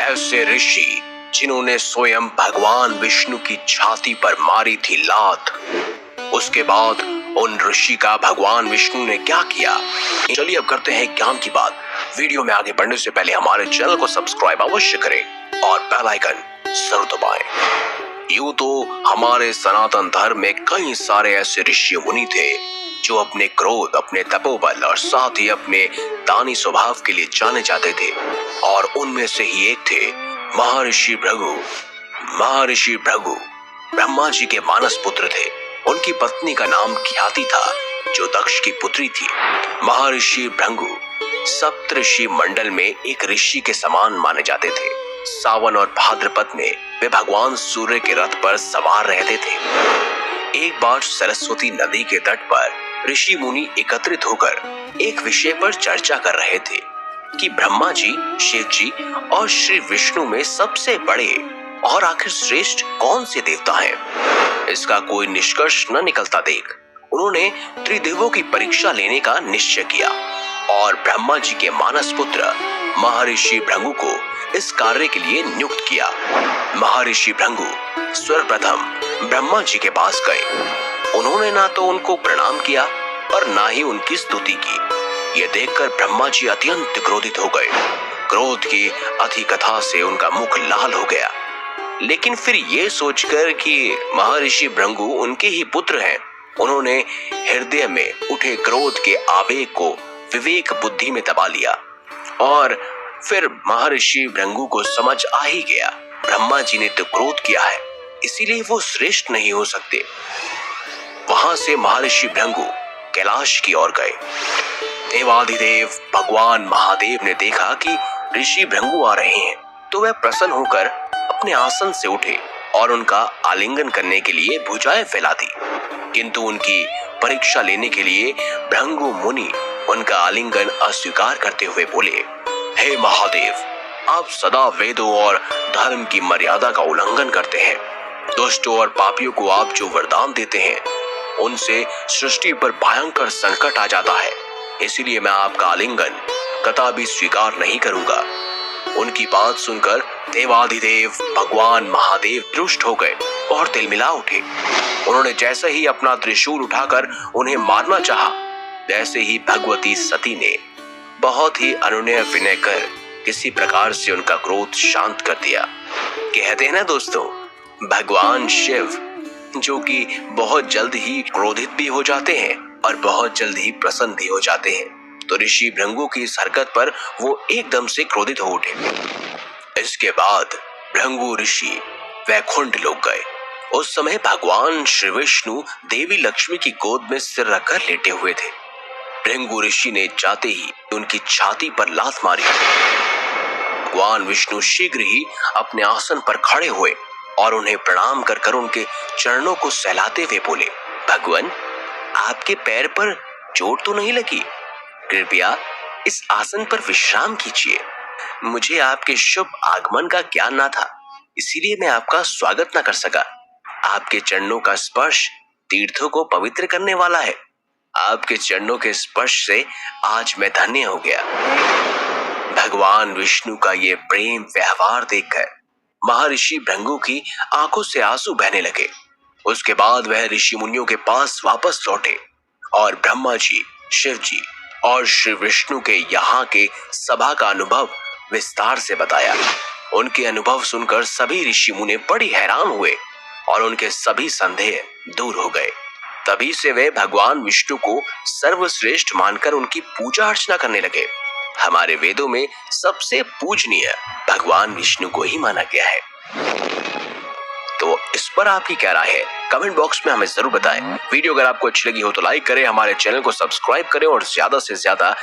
ऐसे ऋषि जिन्होंने स्वयं भगवान विष्णु की छाती पर मारी थी लात। उसके बाद उन ऋषि का भगवान विष्णु ने क्या किया, चलिए अब करते हैं ज्ञान की बात। वीडियो में आगे बढ़ने से पहले हमारे चैनल को सब्सक्राइब अवश्य करें और बेल आइकन जरूर दबाएं। यूं तो हमारे सनातन धर्म में कई सारे ऐसे ऋषि मुनि थे जो अपने क्रोध, अपने तपोबल और साथ ही अपने दानी स्वभाव के लिए जाने जाते थे, और उनमें से ही एक थे महर्षि भृगु। महर्षि भृगु ब्रह्मा जी के मानस पुत्र थे। उनकी पत्नी का नाम ख्याति था, जो दक्ष की पुत्री थी। महर्षि भृगु सप्तऋषि मंडल में एक ऋषि के समान माने जाते थे। सावन और भाद्रपद में वे भगवान सूर्य के रथ पर सवार रहते थे। एक बार सरस्वती नदी के तट पर ऋषि मुनि एकत्रित होकर एक विषय पर चर्चा कर रहे थे कि ब्रह्मा जी, शिव जी और श्री विष्णु में सबसे बड़े और आखिर श्रेष्ठ कौन से देवता हैं। इसका कोई निष्कर्ष न निकलता देख उन्होंने त्रिदेवों की परीक्षा लेने का निश्चय किया और ब्रह्मा जी के मानस पुत्र महर्षि भृगु को इस कार्य के लिए नियुक्त किया। महर्षि भृगु सर्वप्रथम ब्रह्मा जी के पास गए। उन्होंने ना तो उनको प्रणाम किया और ना ही उनकी स्तुति की। ये देखकर ब्रह्मा जी अत्यंत क्रोधित हो गए। क्रोध की अधिकता से उनका मुख लाल हो गया, लेकिन फिर ये सोचकर कि महर्षि भृगु उनके ही पुत्र हैं, उन्होंने हृदय में उठे क्रोध के आवेग को विवेक बुद्धि में दबा लिया। और फिर महर्षि भृगु को समझ आ ही गया, ब्रह्मा जी ने तो क्रोध किया है, इसीलिए वो श्रेष्ठ नहीं हो सकते। वहां से महर्षि भृगु कैलाश की ओर गए। देवाधिदेव भगवान महादेव ने देखा कि ऋषि भृगु आ रहे हैं, तो वह प्रसन्न होकर अपने आसन से उठे और उनका आलिंगन करने के लिए भुजाएं फैला दी। किंतु उनकी परीक्षा लेने के लिए भृगु मुनि उनका आलिंगन अस्वीकार करते हुए बोले, हे महादेव, आप सदा वेदों और धर्म की मर्यादा का उल्लंघन करते हैं। दुष्टों और पापियों को आप जो वरदान देते हैं, उनसे सृष्टि पर भयंकर संकट आ जाता है, इसीलिए मैं आपका आलिंगन कदापि स्वीकार नहीं करूंगा। उनकी बात सुनकर देवाधिदेव भगवान महादेव रुष्ट हो गए और तिलमिला उठे। उन्होंने जैसे ही अपना त्रिशूल उठाकर उन्हें मारना चाहा, वैसे ही भगवती सती ने बहुत ही अनुनय विनय कर किसी प्रकार से उनका क्रोध शांत कर दिया। कहते हैं ना दोस्तों, भगवान शिव जो कि बहुत जल्द ही क्रोधित भी हो जाते हैं और बहुत जल्द ही प्रसन्न भी हो जाते हैं, तो ऋषि भृगु की इस हरकत पर वो एकदम से क्रोधित हो उठे। इसके बाद भृगु ऋषि वैकुंठ लोक गए। उस समय भगवान श्री विष्णु देवी लक्ष्मी की गोद में सिर रखकर लेटे हुए थे। भृगु ऋषि ने जाते ही उनकी छाती पर लात मारी। भगवान विष्णु शीघ्र ही अपने आसन पर खड़े हुए और उन्हें प्रणाम कर कर उनके चरणों को सहलाते हुए बोले, भगवान, आपके पैर पर चोट तो नहीं लगी? कृपया इस आसन पर विश्राम कीजिए। मुझे आपके शुभ आगमन का ज्ञान ना था, इसीलिए मैं आपका स्वागत न कर सका। आपके चरणों का स्पर्श तीर्थों को पवित्र करने वाला है। आपके चरणों के स्पर्श से आज मैं धन्य हो गया। भगवान विष्णु का ये प्रेम व्यवहार देखकर महर्षि भृगु की आंखों से आंसू बहने लगे। उसके बाद वह ऋषि मुनियों के पास वापस लौटे और ब्रह्मा जी, शिव जी और श्री विष्णु के यहाँ के सभा का अनुभव विस्तार से बताया। उनके अनुभव सुनकर सभी ऋषि मुनि बड़ी हैरान हुए और उनके सभी संदेह दूर हो गए। तभी से वे भगवान विष्णु को सर्वश्रेष्ठ मानकर उनकी पूजा अर्चना करने लगे। हमारे वेदों में सबसे पूजनीय भगवान विष्णु को ही माना गया है। तो इस पर आपकी क्या राय है? कमेंट बॉक्स में हमें जरूर बताएं। वीडियो अगर आपको अच्छी लगी हो तो लाइक करें, हमारे चैनल को सब्सक्राइब करें और ज्यादा से ज्यादा